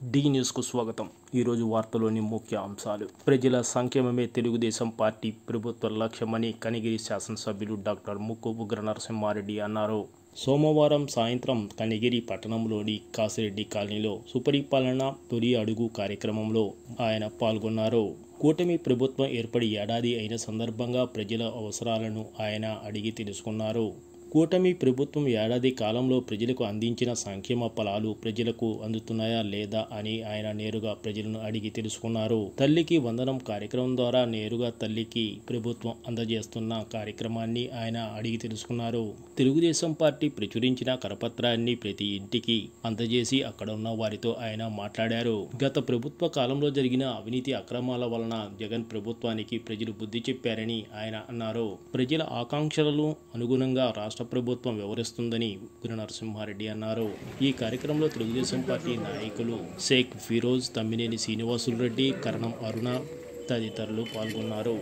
D న్యూస్కు స్వాగతం. ఈరోజు వార్తలోని ముఖ్య అంశాలు. ప్రజల సంక్షేమమే తెలుగుదేశం పార్టీ ప్రభుత్వ లక్ష్యమని కనిగిరి శాసనసభ్యులు డాక్టర్ ముక్కు ఉగ్ర నరసింహారెడ్డి అన్నారు. సోమవారం సాయంత్రం కనిగిరి పట్టణంలోని కాసిరెడ్డి కాలనీలో సుపరిపాలన తొలి అడుగు కార్యక్రమంలో ఆయన పాల్గొన్నారు. కూటమి ప్రభుత్వం ఏర్పడి ఏడాది అయిన సందర్భంగా ప్రజల అవసరాలను ఆయన అడిగి తెలుసుకున్నారు. కూటమి ప్రభుత్వం ఏడాది కాలంలో ప్రజలకు అందించిన సంక్షేమ ఫలాలు ప్రజలకు అందుతున్నాయా లేదా అని ఆయన నేరుగా ప్రజలను అడిగి తెలుసుకున్నారు. తల్లికి వందనం కార్యక్రమం ద్వారా నేరుగా తల్లికి ప్రభుత్వం అందజేస్తున్న కార్యక్రమాన్ని ఆయన అడిగి తెలుసుకున్నారు. తెలుగుదేశం పార్టీ ప్రచురించిన కరపత్రాన్ని ప్రతి ఇంటికి అందజేసి అక్కడ ఉన్న వారితో ఆయన మాట్లాడారు. గత ప్రభుత్వ కాలంలో జరిగిన అవినీతి అక్రమాల వలన జగన్ ప్రభుత్వానికి ప్రజలు బుద్ధి చెప్పారని ఆయన అన్నారు. ప్రజల ఆకాంక్షలకు అనుగుణంగా రాష్ట్ర ప్రభుత్వం వ్యవహరిస్తుందని ఉగ్ర నరసింహారెడ్డి అన్నారు. ఈ కార్యక్రమంలో తెలుగుదేశం పార్టీ నాయకులు షేక్ ఫిరోజ్, తమ్మినేని శ్రీనివాసులు రెడ్డి, కరణం అరుణ తదితరులు పాల్గొన్నారు.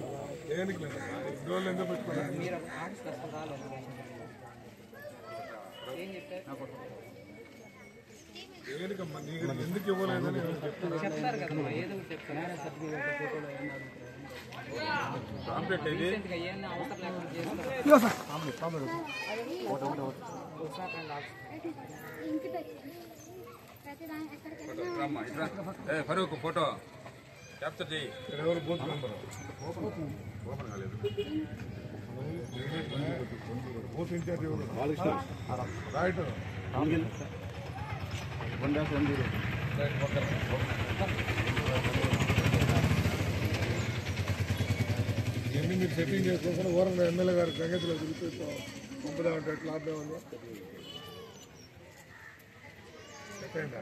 ఫరూక్ ఫోటో క్యాప్చర్ చేయి. Booth member booth incharge right ఇవన్నీ మీరు సెట్టింగ్ చేసుకోకుండా ఓరంగా ఎమ్మెల్యే గారి సంగతిలో తిరుగుతూ పంపుదామంటే ఎట్లా ఆపే ఉందో సెకండ్